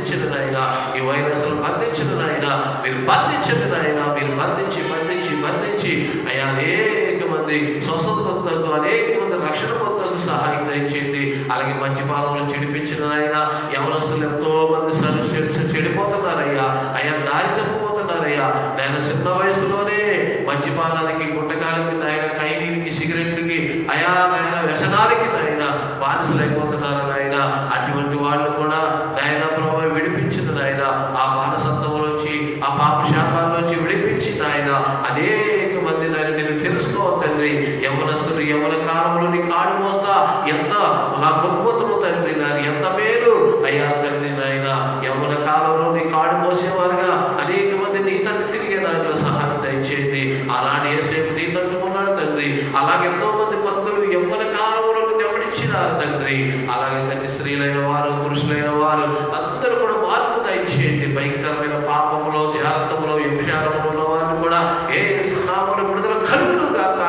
బంధించండి నాయన, ఈ వైరస్ను బంధించండి నాయన, మీరు బంధించండి నాయన, మీరు బంధించి బంధించి బంధించి అయ్యా అనేక మంది స్వస్థత పొందుతూ అనేక మంది రక్షణ పొందుతూ సహాయం దయచేయండి. అలాగే మంచి పాలనలు చెడిపించిన నాయన యవనస్తులు ఎంతో మంది చెడిపోతున్నారయ్యా, అయ్యా దారి తప్పిపోతున్నారయ్యా నాయన, చిన్న వయసులోనే మంచి పాలనకి గుట్టకాలకి నాయన, ఖైనీకి సిగరెట్లకి అయా నాయన వ్యసనాలకి నాయన బానిసలైపోతున్నారు నాయన. అటువంటి వాళ్ళు కూడా నాయన ప్రభు విడిపించింది నాయన, ఆ బానిసత్వంలోంచి ఆ పాప శాపాల్లోంచి విడిపించి నాయన అనేక మంది నాయన నేను తెలుసుకోవాలి తండ్రి. యవనస్తులు యవన కాలంలో నీ కాడు మోస్తా ఎంత అద్భుతము తండ్రి, నాది ఎంత మేలు అయ్యా తండ్రి నాయన. యవన కాలంలో నీ కాడు మోసేవారుగా అనేక మంది నీ తండ్రి తిరిగే దాంట్లో సహాయం దయచేయండి. అలాంటి ఏసేపు నీ తండ్రి ఉన్నాడు తండ్రి. అలాగే ఎంతో మంది భక్తులు యవ్వన కాలంలో నెమ్మడిచ్చినారు తండ్రి. అలాగే తండ్రి స్త్రీలైన వారు పురుషులైన వారు అందరూ కూడా మార్పు దయచేయండి. భయంకరమైన పాపములో త్యాగములో వ్యభిచారములో ఉన్న వారిని కూడా ఏ నామమున విడుదల కలుగును గాక,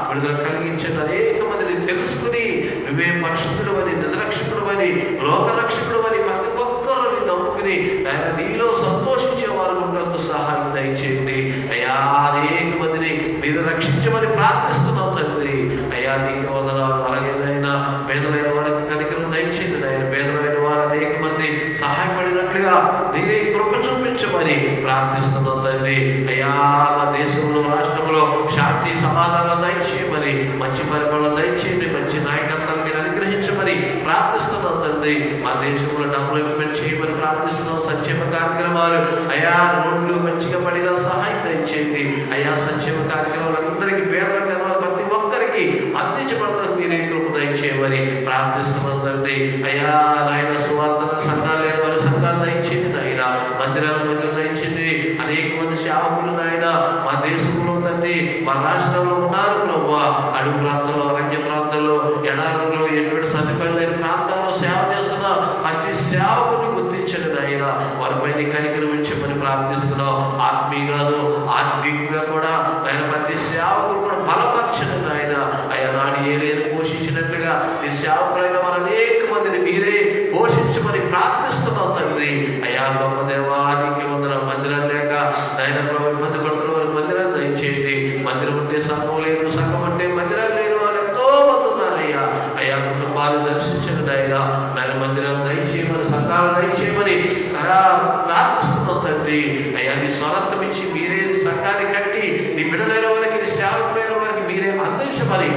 విడుదల కలిగించండి. అనేక మందిని తెలుసుకుని నువ్వే పరిశుద్ధుడు అని, నిజరక్షకుడు అని, లోకరక్షకుడు అని ప్రతి ఒక్కరిని నమ్ముకుని ఆయన నీలో సంతోషించే వారు ఉన్నందుకు సహాయం దయచేయండి అయ్యా. అనేక మందిని మీరు రక్షించమని ప్రార్థిస్తున్నాం తండ్రి. అయ్యా నీకు వందనాలు. అలాగే నాయన పేదలైన వారికి కనికరం దయచేయండి నాయన. పేదలైన వారు అనేక మంది సహాయపడినట్లుగా మీరే కృప చూపించమని ప్రార్థిస్తున్నాం తండ్రి. అయ్యా మా దేశంలో రాష్ట్రంలో శాంతి సమాధానం దయచేయమని, మంచి పరిపాలన దయచేయండి, మంచి నాయకత్వాన్ని మీరు అనుగ్రహించమని ప్రార్థిస్తున్నాం తండ్రి. మా దేశంలో డెవలప్మెంట్ చేయమని ప్రార్థిస్తున్నాం. సంక్షేమ కార్యక్రమాలు అయ్యా రోడ్లు మంచిగా పడిన సహాయం దయచేయండి అయ్యా. సంక్షేమ కార్యక్రమాలు అందరికీ పేదల ప్రతి ఒక్కరికి అందించబడతాం మీరే కృప దయచేయమని ప్రార్థిస్తున్నాం తండ్రి. అయ్యా నాయన సువార్త సంఘాలు లేని వారి సంఘాలు దయచేయండి నాయన. మందిరాల మందిరం దయచేయండి. అనేక మంది సేవకులు నాయన మా దేశంలో తండ్రి మా రాష్ట్రంలో ఉన్నారు ప్రభు. అడుగు ప్రాంతంలో అరణ్య ప్రాంతాల్లో ఎడారుల్లో ఎటువంటి సదుపాయాలు లేని ప్రాంతాల్లో సేవ చేస్తున్న ప్రతి సేవకుని గుర్తించండి నాయన. వారిపైన కనికరించమని ప్రార్థిస్తున్నాం. ఆత్మీయంగాను ఆర్థికంగా కూడా ఆయన ప్రతి సేవకులు కూడా బలపరచండి నాయన. అయ్యా నాడు ఏలేని పోషించినట్లుగా ఈ సేవకులైన వారు అనేక మందిని మీరే పోషించమని ప్రార్థిస్తున్నాం తండ్రి. అయ్యా గొప్ప దేవానికి వందన. మందిరాలు లేక నాయన ప్రభు ఇబ్బంది పడుతున్న వారికి మందిరాలు దయచేయండి. మందిరం ఉంటే సంఘం లేదు, సంఘం అంటే మందిరాలు లేని వారు ఎంతో మంది ఉన్నారయ్యా. అయ్యా కుటుంబాలు దర్శించండి నాయన. నాయన మందిరాలు దయచేయమని, సంఘాలు దయచేయమని ప్రార్థిస్తున్నాం తండ్రి. అయ్యా నీ స్వరత్వం ఇచ్చి మీరే నీ సంఘాన్ని కట్టి నీ బిడ్డలైన వారికి, నీ సేవకులైన వారికి మీరే అందించమని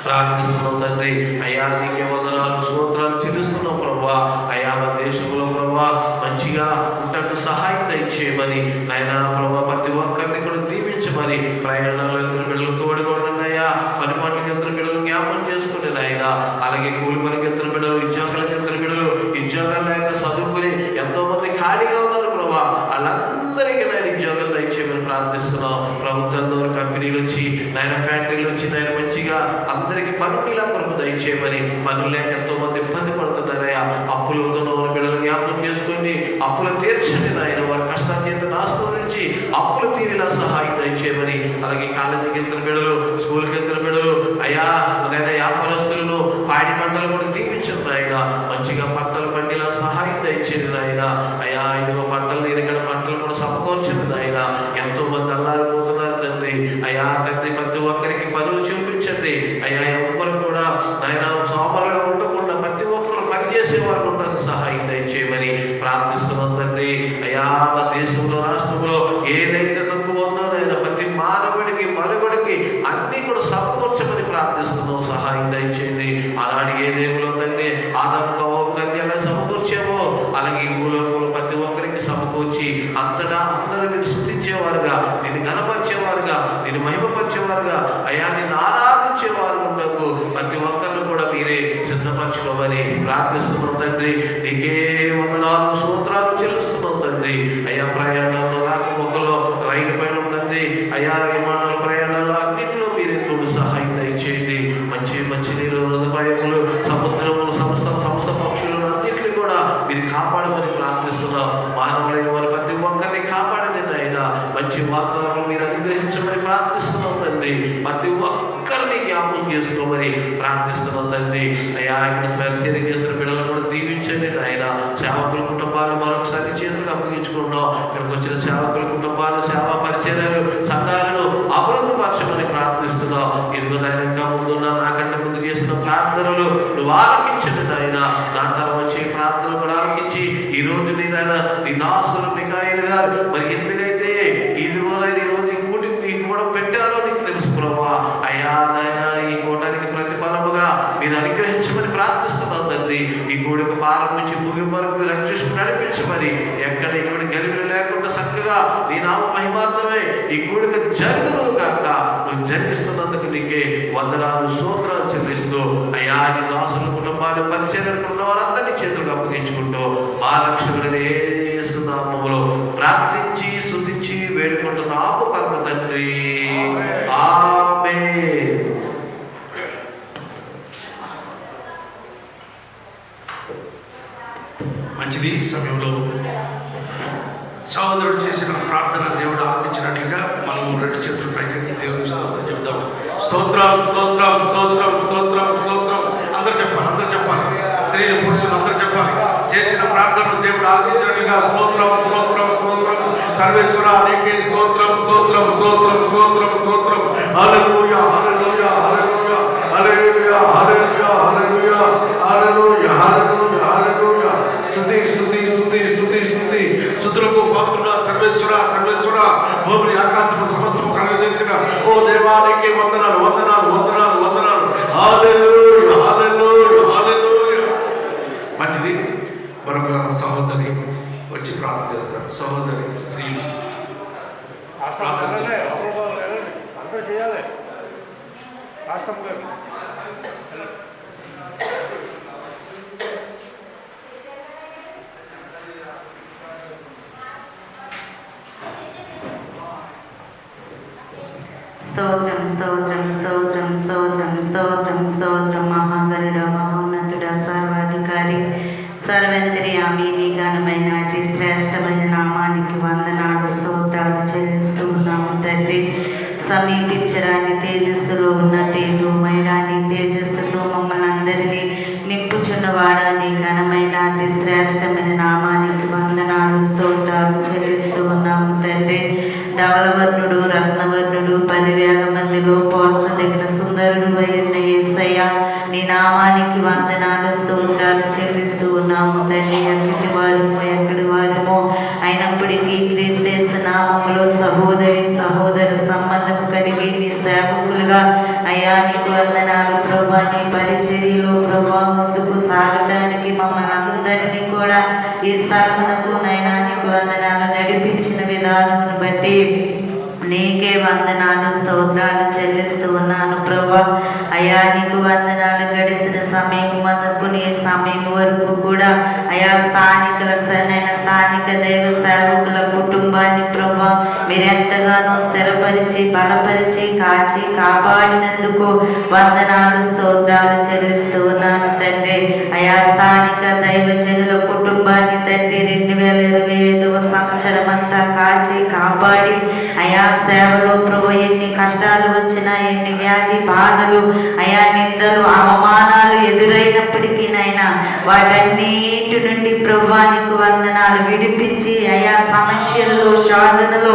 ప్రార్థిస్తున్నాం తండ్రి. అయ్యా నీకే వందనాలు స్తోత్రాలు చెల్లిస్తున్నాం ప్రభా. అయ్యా మన దేశంలో ప్రభా మంచిగా ఉండకు సహాయం దయచేయమని నాయన ప్రభా. ప్రతి ఒక్కరిని కూడా దీవించమని. ప్రయాణాలు ఇద్దరు బిడ్డలు తోడుకోండి అయ్యా. పని పనులకి ఇద్దరు బిడ్డలు జ్ఞాపకం చేసుకుని నాయన. అలాగే కూలి పనికి ఇద్దరు బిడ్డలు, ఉద్యోగాలకి ఇద్దరు బిడ్డలు ఉద్యోగాలు లేక చదువుకుని ఎంతో మంది ఖాళీగా ఉన్నారు ప్రభా. వాళ్ళందరికీ నాయన ఉద్యోగాలు దయచేయమని ప్రార్థిస్తున్నాం. ప్రభుత్వంలో కంపెనీలు వచ్చి నాయన, ఫ్యాక్టరీలు వచ్చి నాయన మంచిగా అందరికీ పనులు ఇలా కొరకు దయచేయమని. పనులు లేక ఎంతో మంది ఇబ్బంది పడుతున్నారయ్యా. అప్పులతో ఉన్న బిడ్డలు జ్ఞాపకం చేసుకుని అప్పులు తీర్చండి నాయన. వారి కష్టాన్ని ఎంత ఆస్వాదించి అప్పులు తీరేలా సహాయం దయచేయమని. అలాగే కాలేజీకి ఇద్దరు బిడ్డలు, స్కూల్కి ఇద్దరు బిడ్డలు అయ్యా నేను వ్యాపారస్తులను పాడి పంటలు కూడా దీపించండి ఆయన. మంచిగా పంటలు పండిలా సహాయం దయచేయండి నాయన. అయ్యా ఇదిగో పంటలు ఇక్కడ పంటలు కూడా సమకూర్చండి నాయన. ఎంతో మంది అల్లారిపోతున్నారు తండ్రి. అయ్యా తండ్రి ప్రతి ఒక్కరికి పనులు చూపించండి అయ్యా. ఎవ్వరు కూడా నాయన సోమరులుగా ఉండకుండా ప్రతి ఒక్కరు పనిచేసే వారు ఉండడానికి సహాయం దయచేయమని ప్రార్థిస్తున్నాం తండ్రి. అయ్యా మా దేశంలో రాష్ట్రంలో ఏదైతే తక్కువ ఉందో నాయన ప్రతి మానవుడికి మనుగడికి అన్నీ కూడా సమకూర్చమని ప్రార్థిస్తున్నాం. సహాయం దయచేయండి. అలాంటి ఏ దేవులో తండ్రి ఆదంలో కన్యగా సమకూర్చేమో అలాగే ఈ భూలోకంలో ప్రతి ఒక్కరికి సమకూర్చి అంతటా అందరూ నేను స్తుతించేవారుగా, నేను గణపరిచేవారుగా, నేను మహిమపరిచేవారుగా అయ్యా నిన్ను ఆరాధించేవారు ఉండకు ప్రతి ఒక్కరిని కూడా మీరే సిద్ధపరచుకోమని ప్రార్థిస్తున్నాం తండ్రి. నీకే వందనాలు స్తోత్రాలు చెల్లిస్తున్నాం తండ్రి. అయ్యా ప్రయాణంలో రాకపోకలో రైలు పైన తండ్రి అయ్యా విమానాల ప్రయాణాల్లో అన్నింటిలో మీరే తోడు సహాయం దయచేయండి. మంచి మంచి నీరు హృదయములు సముద్రములు సమస్త పక్షులను అన్నింటినీ కూడా మీరు కాపాడమని ప్రార్థిస్తున్నాం. మానవులైన వారి ప్రతి ఒక్కరిని కాపాడండి నాయన. మంచి వాతావరణం మీరు అనుగ్రహించమని ప్రార్థిస్తున్నాం తండ్రి. ప్రతి ఒక్కరిని జ్ఞాపకం చేసుకోమని ప్రార్థిస్తున్నాం తండ్రి. అయ్యా ఇక్కడ పరిచయం చేస్తున్న బిడ్డలను కూడా దీవించండి నాయన. సేవకుల కుటుంబాలు మరొకసారి చేతులకు అప్పగించుకుంటున్నాం. ఇక్కడికి వచ్చిన సేవకుల కుటుంబాలు, సేవా పరిచర్యలు, సంఘాలను అభివృద్ధి పరచమని ప్రార్థిస్తున్నాం. ఇదిగో ఇంకా ముందున్న నాకంటే ముందు చేసిన ప్రార్థనలు నువ్వు ఆలకించండి నాయన. నా తరం వచ్చే ప్రార్థనలు కూడా ఆలకించి ఈ రోజు నేనైనా నీ దాసులు మిఖాయిలు గారు మరి ఎందుకైతే ఇదిగో ఈ రోజు ఈ కూటికి కూడా పెట్టారో నీకు తెలుసు ప్రభా. అయ్యా నాయన ఈ కూటానికి ప్రతిఫలముగా మీరు అనుగ్రహించమని ప్రార్థిస్తున్నాం తండ్రి. ఈ కూడికి ప్రారంభించి ముగింపు వరకు రక్షించుకుని నడిపించమని ఎక్కడ ఎటువంటి గలిబిలి లేకుండా చక్కగా నీ నామ మహిమార్థమే ఈ కూడిక జరుగును కాక నువ్వు జరిగిస్తున్నందుకు నీకే వందనాలు స్తోత్రాలు చెల్లిస్తూ అయ్యా నీ దాసుల కుటుంబాలు పరిచర్యలు వారందరినీ చేతులకు అప్పగించుకుంటూ మా రక్షకుడిని యేసు నామములో ప్రార్థించి స్తుతించి వేడుకుంటున్నాము పరమ తండ్రి. ఆమేన్. మంచిది. ఈ సమయంలో సహోదరుడు చేసిన ప్రార్థన దేవుడు ఆలకించినట్లుగా మనం రెండు చేతులు పైకెత్తి దేవుని స్తోత్రం చెప్తాం. స్తోత్రం స్తోత్రం స్తోత్రం స్తోత్రం స్తోత్రం. అందరూ చెప్పాలి. స్త్రీలు పురుషులు అందరూ చెప్పాలి. చేసిన ప్రార్థనను దేవుడు ఆలకించినట్లుగా స్తోత్రం స్తోత్రం స్తోత్రం. సర్వేశ్వర నీకే స్తోత్రం స్తోత్రం స్తోత్రం స్తోత్రం స్తోత్రం. హల్లెలూయా హల్లెలూయా హల్లెలూయా హల్లెలూయా హల్లెలూయా హల్లెలూయా హల్లెలూయా హల్లెలూయా హల్లెలూయా. స్తుతి స్తుతి స్తుతి స్తుతి స్తుతి. స్తుతులకు పాత్రుడా సర్వేశ్వర సర్వేశ్వర భూమిని ఆకాశము సమస్తము కలుగజేసిన ఓ దేవానికి వందనాలు వందనాలు వందనాలు వందనాలు. హల్లెలూయా హల్లెలూయా హల్లెలూయా. మంచిది. మరొక సహోదరి వచ్చి ప్రార్థన చేస్తారు. సహోదరి స్త్రీలు ప్రార్థన చేయాలి. స్తోత్రం స్తోత్రం స్తోత్రం స్తోత్రం స్తోత్రం స్తోత్రం. మహాగరుడ మహోన్నతుడ సర్వాధికారి సర్వంతర్యామి నీ ఘనమైన అతి శ్రేష్టమైన నామానికి వందనాలు స్తోత్రాలు చెల్లిస్తూ ఉన్నాము తండ్రి. సమీపించరాని తేజస్సులో ఉన్న తేజోమయుడా నీ తేజస్సుతో మమ్మల్ని అందరినీ నింపుచున్నవాడా నీ ఘనమైన అతి శ్రేష్టమైన నామానికి వందనాలు స్తోత్రాలు చెల్లిస్తూ ఉన్నాము తండ్రి. ధవళవర్ణుడు రత్నవర్ణుడు 10,000 మందిలో పోల్చదగిన సుందరుడు అయిన యేసయ్య నీ నామానికి వందనాలు స్తోత్రాలు చెల్లిస్తూ ఉన్నాము తండ్రి. అంచటి వారము ఎక్కడి వారము అయినప్పటికీ క్రీస్తు నామములో సహోదరి సహోదర సంబంధం కలిగి నీ సేవకులుగా అయ్యా నీకు వందనాలు ప్రభా. నీ పరిచర్యలో ప్రభా ముందుకు సాగడానికి మమ్మల్ని అందరినీ కూడా ఈ స్థలమునకు నైనా నీకు వందనాలు నడిపించిన విధానమును బట్టి నీకే వందనాలు స్తోత్రాలు చెల్లిస్తూ ఉన్నాను ప్రభా. అయ్యా నీకు వందనాలు. గడిచిన సమయం మొదలుకు నీ సమయం వరకు కూడా అయా స్థానిక దైవ సేవకుల కుటుంబాన్ని ప్రభా మీరెంతగానో స్థిరపరిచి బలపరిచి కాచి కాపాడినందుకు వందనాలు స్తోత్రాలు చెల్లిస్తూ ఉన్నాను తండ్రి. అయా స్థానిక దైవజనుల కుటుంబాన్ని తండ్రి 2025వ సంవత్సరం అంతా కాచి కాపాడి అయా సేవలో ప్రభు ఎన్ని కష్టాలు వచ్చినా ఎన్ని వ్యాధి బాధలు అయా నిందలు అవమానాలు ఎదురైనప్పటికీ నైనా వాటన్నిటి నుండి ప్రభువానికి వందనాలు విడిపించి అయా సమస్యల్లో శోధనలో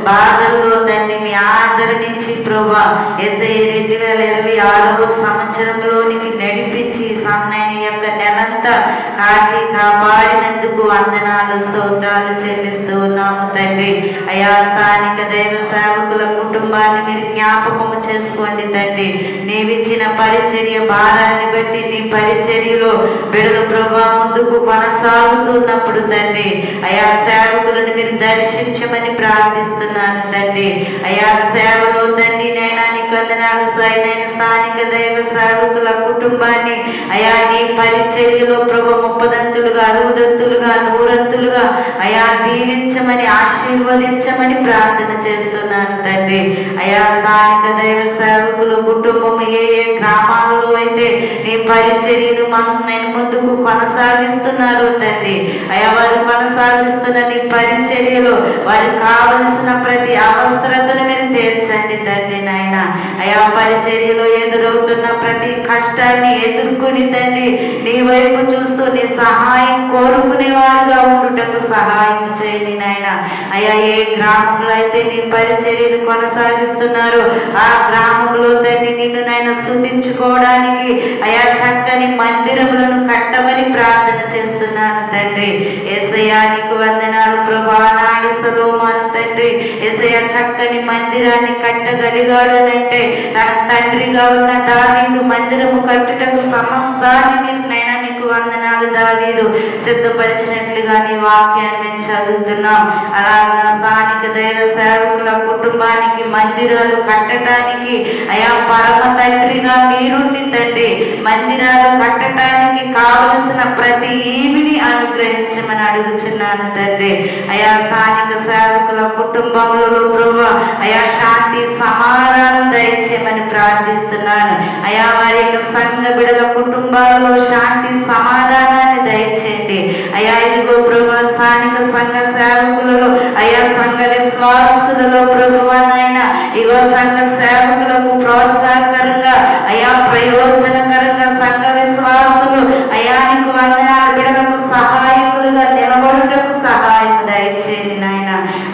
బాధల్లో తండ్రి మీ ఆదరణించి ప్రభు యేసయ్య 2026వ సంవత్సరంలోనికి నడిపించి సన్నైన యొక్క నెలంతా కాచి కాపాడినందుకు వందనాలు స్తోత్రాలు చెల్లిస్తూ ఉన్నాము తండ్రి. అయా స్థానిక దైవ సేవకుల కుటుంబాన్ని మీరు జ్ఞాపకము చేసుకోండి తండ్రి. నీవిచ్చిన పరిచర్య భారాన్ని బట్టి నీ పరిచర్యలో బిడ్డలు ప్రభా ముందుకు కొనసాగుతున్నప్పుడు తండ్రి అయా సేవకులను మీరు దర్శించమని ప్రార్థిస్తున్నాను తండ్రి. అయా సేవలో తండ్రి నైనా నీకు వందనాలు. సైనైన స్థానిక దైవ సేవకుల కుటుంబాన్ని అయా నీ పరిచర్యలో ప్రభు 30 దంతులుగా 60 దంతులుగా 100 దంతులుగా అయా దీవించమని ఆశీర్వదించ అనుగ్రహించమని ప్రార్థన చేస్తున్నాను తండ్రి. అయా స్థానిక దైవ సేవకులు కుటుంబం ఏ ఏ గ్రామాలలో అయితే నీ పరిచర్యను నేను ముందుకు కొనసాగిస్తున్నారు తండ్రి. అయా వారు కొనసాగిస్తున్న నీ పరిచర్యలో వారికి కావలసిన ప్రతి అవసరతను మీరు తీర్చండి తండ్రి నాయన. అయా పరిచర్యలో ఎదురవుతున్న ప్రతి కష్టాన్ని ఎదుర్కొని తండ్రి నీ వైపు చూస్తూ నీ సహాయం కోరుకునే వారుగా ఉండుటకు సహాయం చేయండి నాయన. అయా ఏ గ్రామంలో అయితే నీ పరిచర్యను కొనసాగిస్తున్నారో ఆ గ్రామంలో తండ్రి నిన్ను నాయన స్తుతించుకోవడానికి అయా చక్కని మందిరములను కట్టమని ప్రార్థన చేస్తున్నాను తండ్రి. యేసయ్యా నీకు వందనాలు ప్రభా. నాడి సొలొమోను తండ్రి యేసయ్యా చక్కని మందిరాన్ని కట్టగలిగాడు అంటే తన తండ్రిగా ఉన్న దావీదు మందిరము కట్టుటకు సమస్తాన్ని నైనా నీకు వందనాలు. దావీదు సిద్ధపరిచినట్లుగా నీ వాక్యాన్ని మేము చదువుతున్నాం. అలాగే స్థానిక దైవ సేవకుల కుటుంబానికి మందిరాలు కట్టడానికి అయా పరమ తండ్రిగా మీరుండి తండ్రి మందిరాలు కట్టడానికి కావలసిన ప్రతి ఈవిని అనుగ్రహించమని అడుగుచున్నాను తండ్రి. అయా స్థానిక సేవకుల కుటుంబంలో ప్రభు అయా శాంతి సమాధానం దయచేయమని ప్రార్థిస్తున్నాను. అయా వారి యొక్క సంఘ బిడ్డల కుటుంబాలలో శాంతి సమాధానాన్ని దయచేయండి. అయా ఇదిగో ప్రభు స్థానిక సంఘ సేవకులలో అయా సంఘ విశ్వాసులలో ప్రభువనైనా ఇగో సంఘ సేవకులకు ప్రోత్సాహకరంగా అయా ప్రయోజనకరంగా సంఘ విశ్వాసులు అయా నీకు వందనాలు బిడ్డలకు సహాయకులుగా నిలబడుటకు సహాయం దయచేయండి నాయన.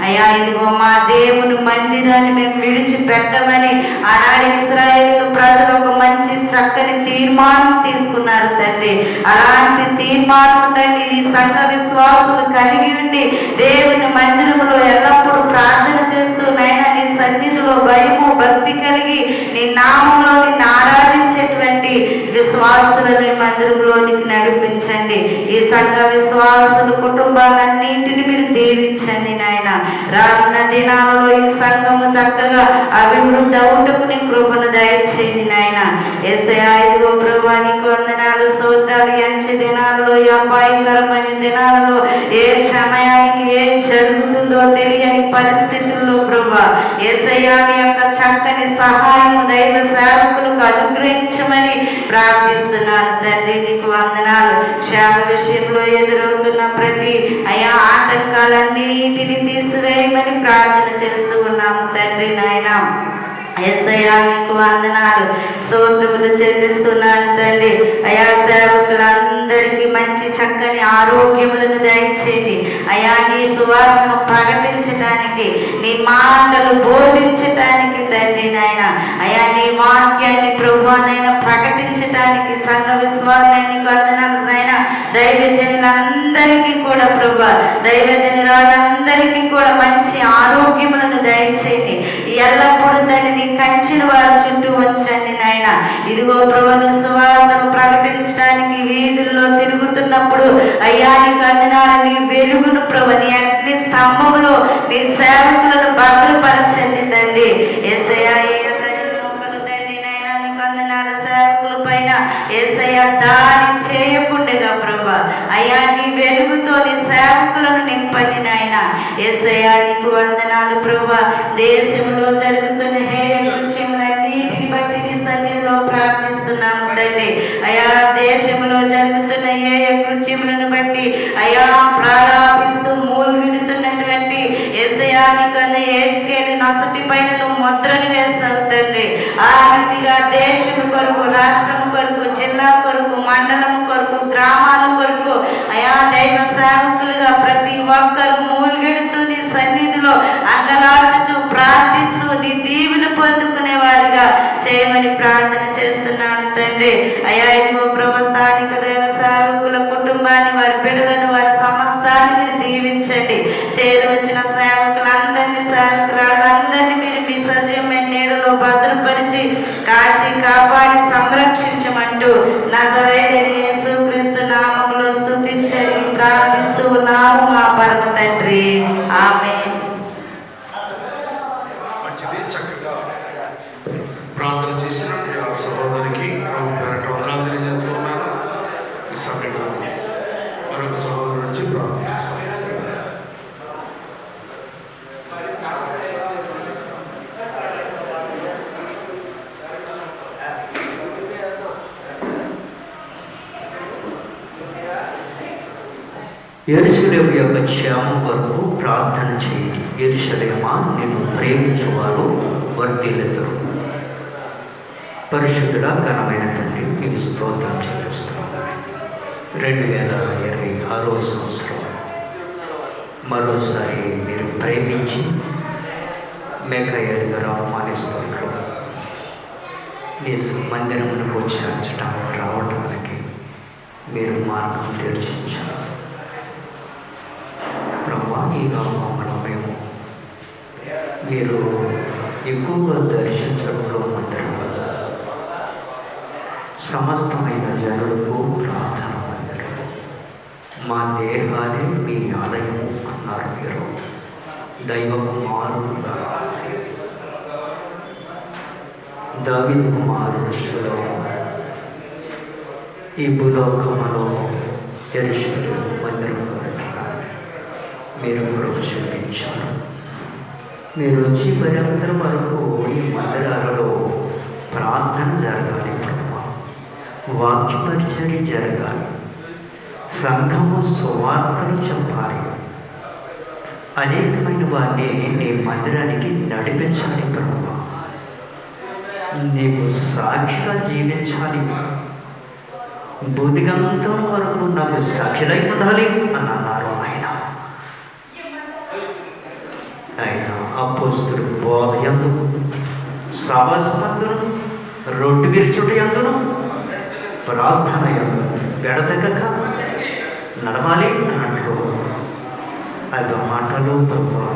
అయా ఇదిగో మా దేవుని మందిరాన్ని మేము విడిచిపెట్టమని ఆనాడు ఇశ్రాయేలు ప్రజలు ఒక మంచి చక్కని తీర్మానం తీసుకున్నారు తండ్రి. అలాంటి తీర్మానం తండ్రి ఈ సంఘ విశ్వాసులు కలిగి ఉండి దేవుని మందిరములో ఎల్లప్పుడూ ప్రార్థన చేస్తూ నైనా నీ సన్నిధిలో భయము భక్తి కలిగి నీ నామంలో నిన్ను ఆరాధించేటువంటి విశ్వాసులను మందిరంలోనికి నడిపించండి. ఈ సంఘ విశ్వాసుల కుటుంబాలన్నింటిని మీరు దీవించండి నాయన. రానున్న దినాలలో ఈ సంఘము చక్కగా అభివృద్ధి అవుటకు నీ కృపను దయచేయండి నాయన. యేసయ్యా ఇదిగో ప్రభువా నీకు వందనాలు స్తోత్రాలు. ఎంచి దినాలలో ఈ అపాయకరమైన దినాలలో ఏ సమయానికి ఏం జరుగుతుందో తెలియని పరిస్థితుల్లో ప్రభువా యేసయ్యా నీ యొక్క చక్కని సహాయం దైవ సేవకులకు అనుగ్రహించమని ప్రార్థిస్తున్నాను తండ్రి. నీకు వందనాలు. సేవ విషయంలో ఎదురవుతున్న ప్రతి అయా ఆటంకాలన్నిటిని తీసివేయమని ప్రార్థన చేస్తూ ఉన్నాము తండ్రి నాయన. యేసయ్యా నీకు వందనాలు స్తోత్రములు చెల్లిస్తున్నాను తండ్రి. అయా సేవకులందరికీ మంచి చక్కని ఆరోగ్యములను దయచేయండి. అయా నీ సువార్తను ప్రకటించడానికి నీ మాటలు బోధించటానికి తండ్రి నాయన. అయా నీ వాక్యాన్ని ప్రభువునైనా ప్రకటించటానికి సంఘ విశ్వాసానికి వందనాలు నాయన. దైవజనులందరికీ కూడా ప్రభు దైవజనులందరికీ కూడా మంచి ఆరోగ్యములను దయచేయండి. ఎల్లప్పుడూ తండ్రి కంచిన వారి చుట్టూ ఉంచండి నాయన. ఇదిగో ప్రభువు సువార్తను ప్రకటించడానికి వీధుల్లో తిరుగుతున్నప్పుడు అయ్యా నీకు వందనాలు. నీ వెలుగును ప్రభు నీ అగ్ని స్తంభంలో నీ సేవకులను భద్రపరచండి తండ్రి. యేసయ్యా సేవకుల పైన యేసయ్యా దాడి చేయకుండా ప్రభు అయ్యా నీ వెలుగుతో నీ సేవకులను నింపండి నాయన. యేసయ్యా నీకు వందనాలు ప్రభు. దేశంలో జరుగుతున్న హేయ కృత్యములన్నిటిని బట్టి నీ సన్నిధిలో ప్రార్థిస్తున్నాము తండ్రి. అయా దేశంలో జరుగుతున్న హేయ కృత్యములను బట్టి అయా ప్రాలాపిస్తూ మూలుగిడుతున్నటువంటి యేసయ్యా నీకు ఏస్కేలు నొసటి పైన నువ్వు ముద్రను వేస్తావు తండ్రి. ఆ రీతిగా దేశం కొరకు రాష్ట్రం కొరకు జిల్లా కొరకు మండలం కొరకు గ్రామాల కొరకు అయా దైవ సేవకులుగా ప్రతి ఒక్కరు మూలుగెడుతూ నీ సన్నిధిలో అంగలార్చుచు ప్రార్థిస్తూ నీ దీవెన పొందుకునే వారిగా చేయమని ప్రార్థన చేస్తున్నాను తండ్రి. అయా ఇదిగో ప్రభు స్థానిక దైవ సేవకుల కుటుంబాన్ని వారి బిడ్డలను వారి సమస్తాన్ని మీరు దీవించండి. చేరు వచ్చిన సేవకులందరినీ సేవకురాళ్ళందరినీ మీరు మీ సజీవమైన నీడలో భద్రపరిచి కాచి కాపాడి సంరక్షించమంటూ నజరేయుడైన యేసుక్రీస్తు నామములో స్తుతించని ప్రార్థిస్తూ ఉన్నాము మా పరమ తండ్రి. ఆమేన్. మంచిది. చక్కగా ప్రార్థన చేసినట్టు ఆ సహోదరికి వందనాలు తెలియజేస్తూ ఉన్నాను. ఈ సమయంలో మరొక సహోదరు నుంచి ప్రార్థన చేస్తాను. యెరూషలేము యొక్క క్షేమం కొరకు ప్రార్థన చేయండి. యెరూషలేమా, నిన్ను ప్రేమించువారు వర్ధిల్లుదురు. పరిశుద్ధుడా, ఘనమైన తండ్రి, మీకు స్తోత్రం చెల్లిస్తున్నాను. 2026వ సంవత్సరం మరోసారి మీరు ప్రేమించి మేకయ్య గారు ఆహ్వానిస్తున్నారు. నీ మందిరమునకు చేర్చడానికి రావడానికి మీరు మార్గం తెరిచించారు. ప్రభా, ఈ గ్రామంలో మేము మీరు ఎక్కువగా దర్శించడంలో మందిరం సమస్తమైన జనులకు ప్రార్థన మందిరం, మా దేహాలే మీ ఆలయము అన్నారు మీరు. దైవ కుమారుడుగా దావీదు కుమారుడు సొలొమోను ఈ భూలోకములో యెరూషలేము మందిరంలో మీరు కృప చూపించారు. మీరు వచ్చి పర్యంతరం వరకు ఈ మందిరాలలో ప్రార్థన జరగాలి ప్రభా, వాక్య పరిచర్య జరగాలి, సంఘము సువార్తలు చెప్పాలి, అనేకమైన వారిని నీ మందిరానికి నడిపించాలి ప్రభా, నీకు సాక్షిగా జీవించాలి, బుద్ధిగంతం వరకు నాకు సాక్షిలై ఉండాలి అని అన్నారు ఆయన అపోస్తుల బోధ యందును, సభస్మందును, రొట్టె విరుచుట యందును, ప్రార్థన యందును వెడతెగక నడవాలి అన్నట్లు అది మాటలు ప్రభా,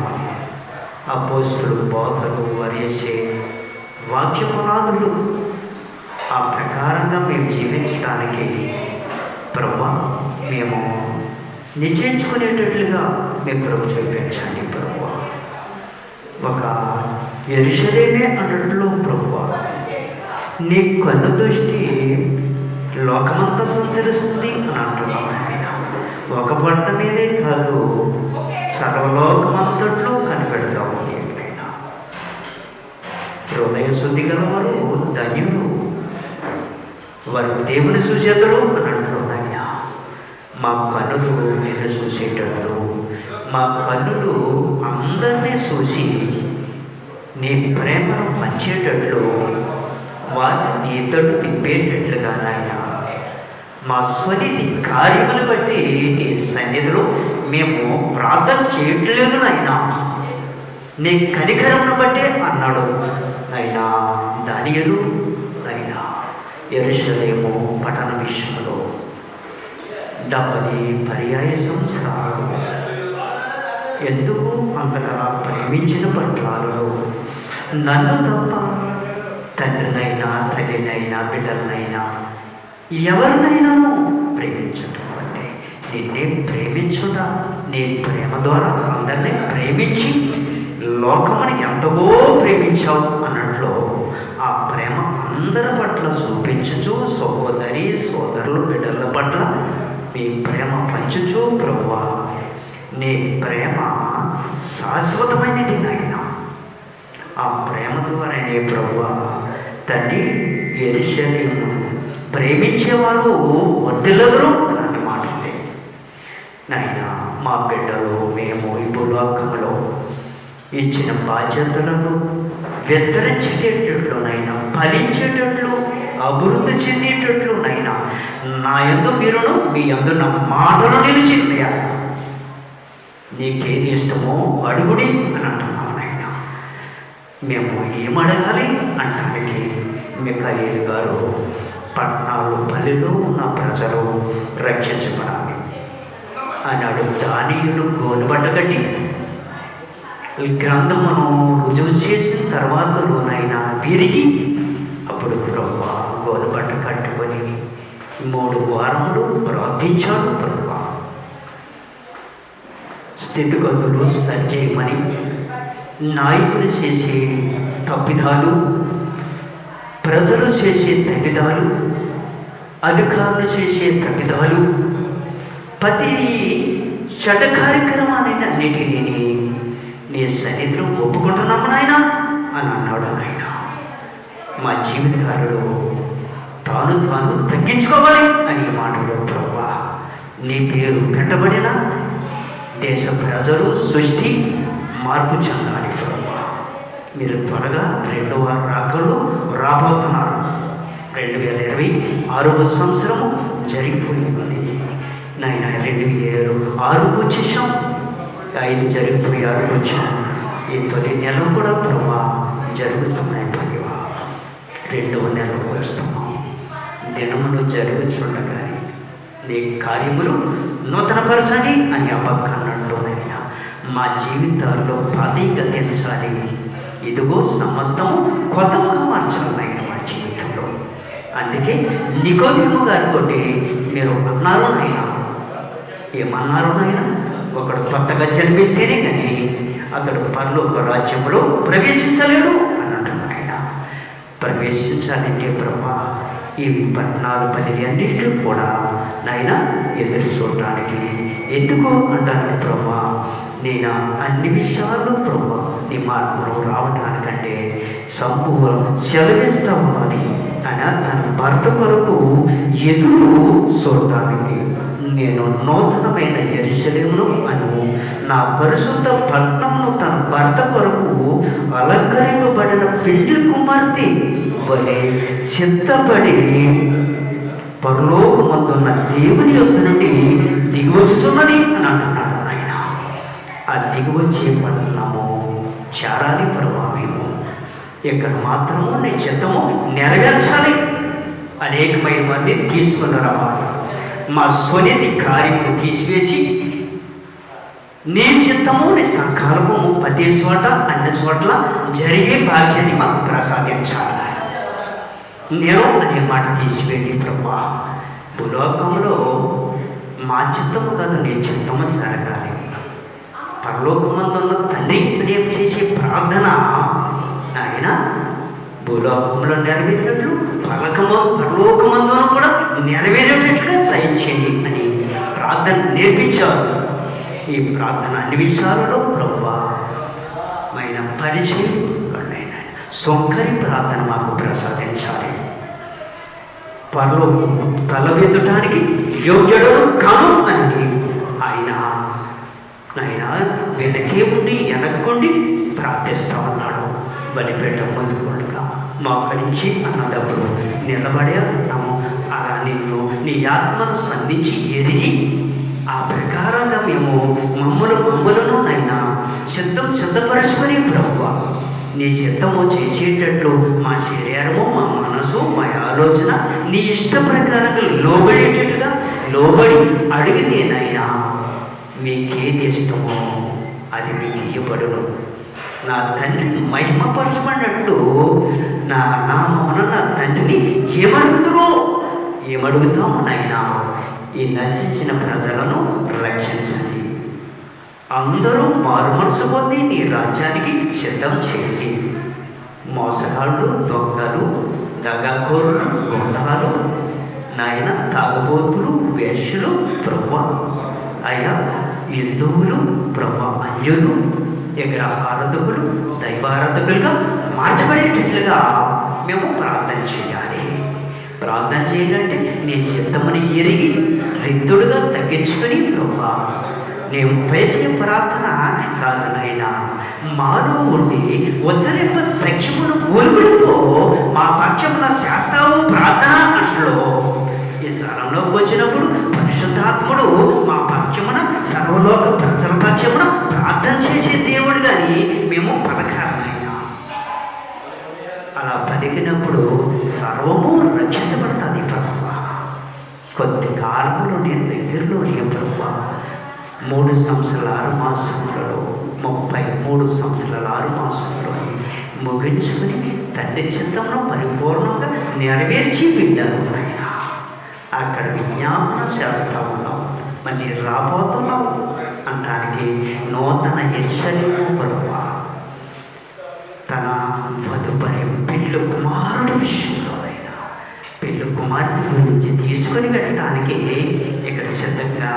అపోస్తుల బోధలు వరేసే వాక్య పునాదులు ఆ ప్రకారంగా మేము జీవించడానికి ప్రభా మేము నిశ్చయించుకునేటట్లుగా మీ ప్రభు చూపించండి ప్రభా. ఒక యెరూషలేమే అన్నట్లు ప్రభువా, నీ కన్ను దృష్టి లోకమంతా సంచరిస్తుంది అని అంటున్నాం ఆయన. ఒక పంట మీదే కాదు, సర్వలోకమంతట్లో కనిపెడతాము ఆయన. హృదయ శుద్ధి గలవారు ధన్యులు, వారు దేవుని చూసేద్దరు అని అంటున్నాం ఆయన. మా కన్నులు నేను చూసేటట్లు, మా కన్నులు అందరినీ చూసి నీ ప్రేమను పంచేటట్లు, వారిని నీ తట్టు తిప్పేటట్లుగా నాయన మా స్వనిధి కార్యములు బట్టి నీ సన్నిధిలో మేము ప్రార్థన చేయట్లేదు నాయన, నీ కనికరమును బట్టే అన్నాడు అయినా దానియేలు. అయినా యెరూషలేము పట్టణ విషయంలో 70 పర్యాయ సంవత్సరాలు ఎందుకు అంతగా ప్రేమించిన పట్లాలలో నన్ను తప్ప తండ్రినైనా తల్లినైనా బిడ్డలనైనా ఎవరినైనా ప్రేమించటం అంటే నిన్నే ప్రేమించుట, నీ ప్రేమ ద్వారా అందరినీ ప్రేమించి లోకముని ఎంతగో ప్రేమించావు అన్నట్లు ఆ ప్రేమ అందరి పట్ల చూపించుచు, సహోదరి సోదరులు బిడ్డల పట్ల మీ ప్రేమ పంచుచు ప్రభువా, నీ ప్రేమ శాశ్వతమైనది నాయన. ఆ ప్రేమ ద్వారానే ప్రభువా తండ్రి యెరూషలేమును ప్రేమించేవారు వర్ధిల్లుదురు అలాంటి మాటలే నాయన. మా బిడ్డలు మేము ఈ భూలోకంలో ఇచ్చిన బాధ్యతలను విస్తరించేటట్లు నైనా, ఫలించేటట్లు, అభివృద్ధి చెందేటట్లు నైనా నా యందు మీరును మీ యందు నా మాటలు నిలిచింది. నీకేది ఇష్టమో అడుగుడి అని అంటున్నాను నాయన. మేము ఏమడగాలి అంటానికి మిఖాయేలు గారు పట్టణాలు పల్లెలో ఉన్న ప్రజలు రక్షించబడాలి అన్నాడు. దానియేలు గోనుబట్ట కట్టి గ్రంథమును రుజువు చేసిన తర్వాతలోనైనా విరిగి అప్పుడు ప్రభువా గోనుబట్ట కట్టుకొని 3 వారములు ప్రార్థించాడు. ప్రభువా స్థితిగతులు సరిచేయమని, నాయకులు చేసే తప్పిదాలు, ప్రజలు చేసే తప్పిదాలు, అధికారులు చేసే తప్పిదాలు, ప్రతి చెడ్డ కార్యక్రమాన్ని అన్నిటినీ నీ సన్నిధిలో ఒప్పుకుంటున్నాము నాయన అని అన్నాడు ఆయన. మా జీవితాలలో తాను తగ్గించుకోవాలి అని మాటలు ప్రభువా నీ పేరు పెట్టబడిన దేశ ప్రజలు సృష్టి మార్పు చెందాలి ప్రభా. మీరు త్వరగా 2వ రాకల్లో రాబోతున్నారు. 2026వ సంవత్సరము జరిగిపోయింది నాయన. 2006కు వచ్చేసాం, 5 జరిగిపోయి 6కు వచ్చాం. ఈ తొలి నెల కూడా ప్రభా జరుగుతున్నాయి ప్రభా. 2వ నెలకు వస్తున్నాం. దినములు జరుగుతుండగానే నీ కార్యములు నూతనపరచాలి అని అబ్బక్కన్నట్టునైనా మా జీవితాల్లో ప్రాతిగతించాలి. ఇదిగో సమస్తము కొత్తగా మార్చాలైన మా జీవితంలో. అందుకే నికోదేము గారితో మీరు అన్నారు నాయన, ఏమన్నారు నాయన? ఒకడు కొత్తగా జన్మిస్తేనే కానీ అతడు పరలోక రాజ్యంలో ప్రవేశించలేడు అన్నట్టు నాయన. ప్రవేశించాలంటే ప్రభా ఈ 14 పనులు అన్నింటినీ కూడా నాయన ఎదురు చూడటానికి, ఎందుకు అంటానికి ప్రభా నేను అన్ని విషయాల్లో ప్రభా నీ మార్పులో రావటానికంటే సెలవిస్తా ఉన్నది అని తన భర్త కొరకు ఎదురు చూడటానికి నేను నూతనమైన యెరూషలేమును అను నా పరిశుద్ధ పట్టణమును తన భర్త కొరకు అలంకరింపబడిన పెళ్లి కుమార్తె వలె సిద్ధపడి పరలోకమందున్న దేవుని యొద్ద నుండి దిగివచ్చుతున్నది అని అంటున్నాడు ఆయన. ఆ దిగివచ్చే పట్టణము చేరాలి ప్రభావము. ఇక్కడ మాత్రము నీ చిత్తము నెరవేర్చాలి. అనేకమైన మంది తీసుకుని రావాలి. మా స్వనిధి కార్యములు తీసివేసి నీ చిత్తము నీ సంకల్పము ప్రతి చోట అన్ని చోట్ల జరిగే భాగ్యాన్ని మాకు ప్రసాదించాలి. నేను అనే మాట తీసివేయండి ప్రభా. భూలోకంలో మా చిత్తము కాదు నీ చిత్తము జరగాలి. పరలోకమందున్న తండ్రి ప్రేమ చేసే ప్రార్థన ఆయన భూలోకంలో నెరవేరినట్లు పరలోకమందును కూడా నెరవేరేటట్లుగా సహించండి అని ప్రార్థన నేర్పించారు. ఈ ప్రార్థన అన్ని విషయాలలో ప్రభా మైన పరిచయం సొంకరి ప్రార్థన మాకు ప్రసాదించాలి. పరలోకం తలవెత్తడానికి యోగ్యుడు కాను అని ఆయన వెనకే ఉండి వెనక్కుండి ప్రార్థిస్తా ఉన్నాడు. బలిపేట పొందుకోడుగా మోకరించి అన్నదప్పుడు నిలబడే ఉన్నాము. అలా నిన్ను నీ ఆత్మను సంధించి ఎదిగి ఆ ప్రకారంగా మేము మమ్మలను నైనా సిద్ధపరచుకొని ప్రభువా నీ చిత్తము చేసేటట్లు మా శరీరము మా మనసు మా ఆలోచన నీ ఇష్ట ప్రకారంగా లోబడి అడిగితేనైనా మీకేది ఇష్టమో అది మీకు ఇవ్వబడును. నా తండ్రిని మహిమపరచబడినట్లు నా నామమున నా తండ్రిని ఏమడుగుతాము నాయనా? ఈ నశించిన ప్రజలను రక్షించండి. అందరూ మారు మనసు పొంది నీ రాజ్యానికి సిద్ధం చేయండి. మోసగాళ్ళు, దొంగలు, దగాకోరులు, గుండాలు, నాయన తాగబోతులు, వేశ్యలు ప్రభువా అయ్యా, హిందువులు ప్రభువా అన్యులు, విగ్రహారాధకులు దైవారాధకులుగా మార్చబడేటట్లుగా మేము ప్రార్థన చేయాలి. ప్రార్థన చేయాలంటే నీ సిద్ధముని ఎరిగి రిక్తుడుగా తగ్గించుకొని ప్రభువా నేను వేసే ప్రార్థన కాదు నాయనా, మాలో ఉండి ఉచ్చరింప సఖ్యమును ఒలుగులతో మా పక్షమున శాస్త్రము ప్రార్థన అంట్లో ఈ స్థలంలోకి వచ్చినప్పుడు పరిశుద్ధాత్ముడు మా పక్షమున సర్వలోక ప్రజల పక్షమున ప్రార్థన చేసే దేవుడు కానీ మేము పలకాలైనా అలా పలికినప్పుడు సర్వము రక్షించబడతాది ప్రభువా. కొద్ది కాలంలో నేను దగ్గరలోనే ప్రభువా 3 సంవత్సరాల 6 మాసములలో 33 సంవత్సరాల 6 మాసంలో ముగించుకుని తండ్రి చిత్తమును పరిపూర్ణంగా నెరవేర్చి బిడ్డలు ఆయన అక్కడ విజ్ఞాపన చేస్తా ఉన్నాం. మళ్ళీ రాబోతున్నాం అనడానికి నూతన యెరూషలేము ప్రభువా తన వధుపరి పెళ్లి కుమారుడి విషయంలో అయినా పెళ్లి కుమారుడి గురించి తీసుకొని వెళ్ళడానికి ఇక్కడ సిద్ధంగా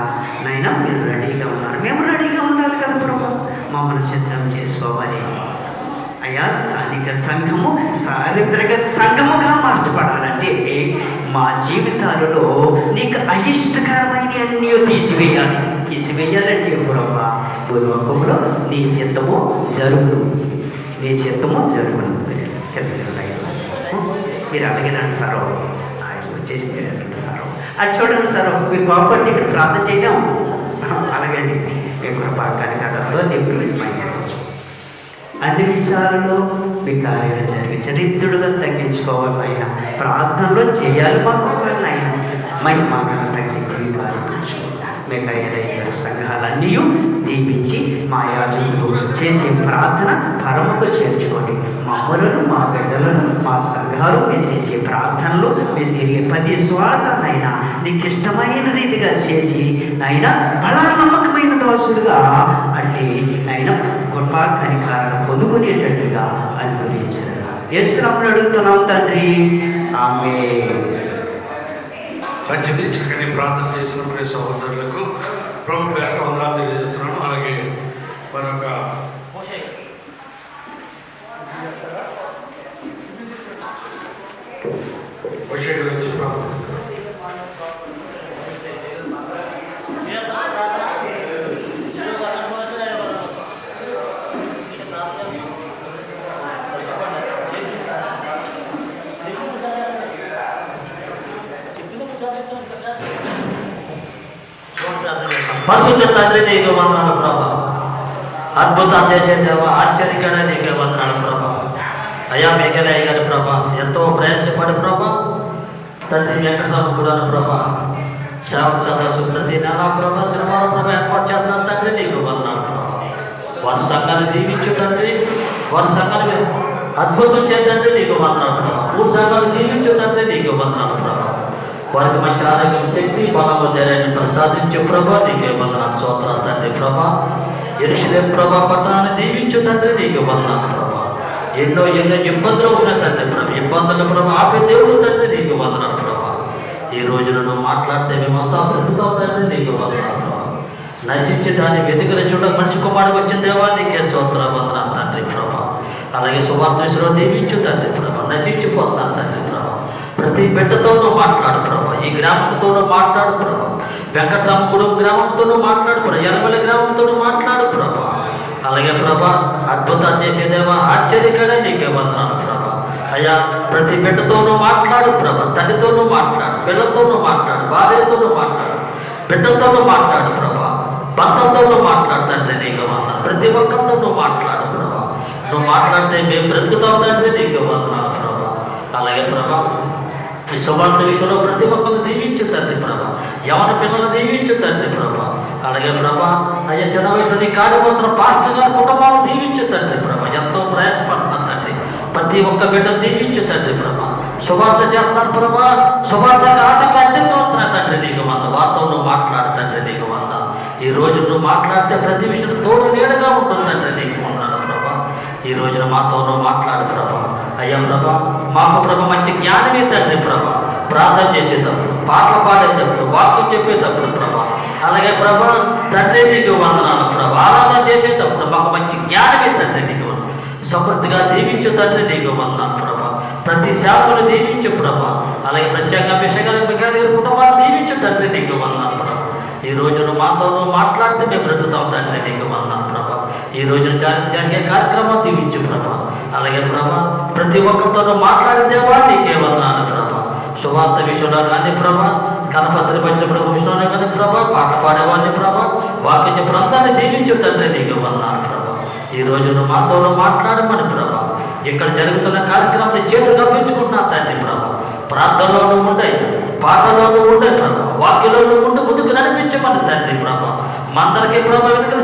నైనా మీరు రెడీగా ఉన్నారు. మేము రెడీగా ఉండాలి కదా ప్రభు, మమ్మల్ని సిద్ధం చేసుకోవాలి అయ్యా. స్థానిక సంఘము చారిత్రక సంఘముగా మార్చబడాలంటే మా జీవితాలలో నీకు అయిష్టకరమైన అన్నీ తీసివేయాలంటే ప్రభు భూలోకంలో నీ చిత్తము జరుగును, నీ చిత్తము జరుగును. మీరు అడిగినాను సార్, ఆయన వచ్చేసి మీరు అడిగిన సార్ అది చూడండి సార్, మీరు కోపడి ఇక్కడ ప్రార్థన చేయడం అలాగండి. మీ కృపాకాని కథలో దేవుడు మైంచు అన్ని విషయాలలో మీ కార్యాలు జరిగి చరిత్రుడుగా తగ్గించుకోవాలి. ఆయన ప్రార్థనలో చేయాలి మాకు ఆయన మహిమాన తగ్గించి మీ కార్యం మీకు అయిన సంఘాలన్నీ దీపించి మా యాజకులు చేసే ప్రార్థన పరమకు చేర్చుకోండి. మమ్మలను, మా బిడ్డలను, మా సంఘాలు మీరు చేసే ప్రార్థనలు మీరు తిరిగి 10 స్వార్థనైనా నీకు ఇష్టమైన రీతిగా చేసి నాయన బలా నమ్మకమైన దోషులుగా అంటే నాయన కృపా కనికారాలను పొందుకునేటట్టుగా అనుగ్రహించారు. యేసునామములో అడుగుతున్నాం తండ్రి, ఆమేన్. మంచిది. చక్కని ప్రార్థన చేసిన ప్రియ సహోదరులకు ప్రభు పేరు వందనాలు తెలియజేస్తున్నాను. అలాగే మరొక విషయం గురించి ప్రార్థిస్తున్నాను. పరిశుద్ధ తండ్రి నీకు వందనాలు ప్రభా, అద్భుతాలు చేసే దేవ, ఆశ్చర్యకర నీకే వందనాలు ప్రభా. అయ్యా మేకలయ్య గారి ప్రభా ఎంతో ప్రయాసపడి ప్రభా తండ్రి వెంకటరామ కూడా ప్రభా శ్రావణ సదస్సు ప్రతి నెల ప్రభా శనివారం ప్రభా ఏర్పాటు చేస్తున్నాను తండ్రి నీకు వందనాలు ప్రభా. వారి సంఘాన్ని దీవించు తండ్రి, వారి సంఘాన్ని అద్భుతం చేయండి నీకు వందనాలు ప్రభా. ఊరి సంఘాన్ని దీవించు తండ్రి నీకు వందనాలు ప్రభా. వారికి మంచి ఆరోగ్యం, శక్తి, బలము, ధైర్యాన్ని ప్రసాదించు ప్రభా నీకే వందనాలు. స్తోత్రాలు తండ్రి ప్రభా. యెరూషలేము ప్రభా పట్టణాన్ని దీవించు తండ్రి నీకు వందనాలు ప్రభా. ఎన్నో ఇబ్బందులు ఉన్నాయి తండ్రి ప్రభా, ఇబ్బందులు ప్రభా ఆపే దేవుడు తండ్రి నీకు వందనాలు ప్రభా. ఈ రోజున నువ్వు మాట్లాడితే మేమంతా బ్రతుకుతాం తండ్రి నీకు వందనాలు ప్రభా. నశించి దాన్ని వెతుకుల చూడ మనిషి కుమారుడు వచ్చిన దేవా నీకే స్తోత్ర వందనాలు తండ్రి ప్రభా. అలాగే సువార్తలో దీవించు తండ్రి ప్రభా. నశించిపోతున్నాను తండ్రి ప్రభా. ప్రతి బిడ్డతోనూ మాట్లాడు ప్రభా. ఈ గ్రామంతోనూ మాట్లాడు ప్రభా. వెంకటరామగూడెం గ్రామంతోనూ మాట్లాడు ప్రభా. యలమల గ్రామంతోనూ మాట్లాడు ప్రభా. అలాగే ప్రభా అద్భుతాలు చేసేదేవా, ఆశ్చర్యకరే నీకే వందనాలు ప్రభా. అయ్యా ప్రతి బిడ్డతోనూ మాట్లాడు ప్రభా. తల్లితోనూ మాట్లాడు, పిల్లలతోనూ మాట్లాడు, భార్యతోనూ మాట్లాడు, బిడ్డలతోనూ మాట్లాడు ప్రభా. భర్తతోనూ మాట్లాడు తండ్రి నీకు వందనాలు. ప్రతి ఒక్కరితో నువ్వు మాట్లాడు ప్రభా. నువ్వు మాట్లాడితే మేము బ్రతుకుతావు తండ్రి నీకు వందనాలు ప్రభా. అలాగే ప్రభా ఈ సువార్త విషయంలో ప్రతి ఒక్కరిని దీవించు తండ్రి ప్రభా. యవన పిల్లలు దీవించు తండ్రి ప్రభా. అలాగే ప్రభా అయ్యా చిన్న వయసులో నీ కార్యపోతున్న పాస్టర్ గారి కుటుంబాలను దీవించు తండ్రి ప్రభా. ఎంతో ప్రయాసపడుతున్నాను తండ్రి. ప్రతి ఒక్క బిడ్డను దీవించు తండ్రి ప్రభా. సువార్త చేస్తున్నాను ప్రభా. సువార్తకు ఆటకు అడ్డంగా ఉంటున్నా తండ్రి నీకు వంద. వార్త నువ్వు మాట్లాడు తండ్రి నీకు వంద. ఈ రోజు నువ్వు మాట్లాడితే ప్రతి విషయం తోడు నీడగా ఉంటుంది తండ్రి నీకు వందనాలు ప్రభా. ఈ రోజున మాతో నువ్వు మాట్లాడు ప్రభా. అయ్యా ప్రభా మాకు ప్రభా మంచి జ్ఞానమే తండ్రి ప్రభా. ప్రార్థన చేసేటప్పుడు, పాటలు పాడేటప్పుడు, వాక్యం చెప్పేటప్పుడు ప్రభా. అలాగే ప్రభా తండ్రి నీకు వందనాలు ప్రభా. ఆరాధన చేసేటప్పుడు మాకు మంచి జ్ఞానమే తండ్రి నీకు వందనాలు. సమృద్ధిగా దీవించు తండ్రి నీకు వందనాలు ప్రభా. ప్రతి శాఖను దీవించు ప్రభా. అలాగే ప్రత్యేకంగా విషయాలు కుటుంబాన్ని దీవించు తండ్రి నీకు వందనాలు ప్రభా. ఈ రోజున మాతో మాట్లాడితే మేము బ్రతుకుతాం తండ్రి నీకు వందనాలు ప్రభా. ఈ రోజున జరిగే కార్యక్రమం దీవించు ప్రభా. అలాగే ప్రభా ప్రతి ఒక్కరితో మాట్లాడితే వాడు నీకే వందనాలు ప్రభా. సువార్త విషయంలో కానీ ప్రభా, కనపత్రి పంచినప్పుడు విషయంలో కానీ ప్రభా, పాట పాడేవాడిని ప్రభా, వాక్య ప్రాంతాన్ని దీవించు తండ్రి నీకు వందనాలు ప్రభా. ఈ రోజున మాతో మాట్లాడమని ప్రభా. ఇక్కడ జరుగుతున్న కార్యక్రమాన్ని చేతులు కప్పించుకుంటున్నా తండ్రి ప్రభా. ప్రార్థనలోనూ ఉండే, పాటలోనూ ఉండే ప్రభా, వాక్యలోనూ ఉండి ముందుకు నడిపించమని తండ్రి ప్రభా. మందరికి ప్రభా వెనుకలు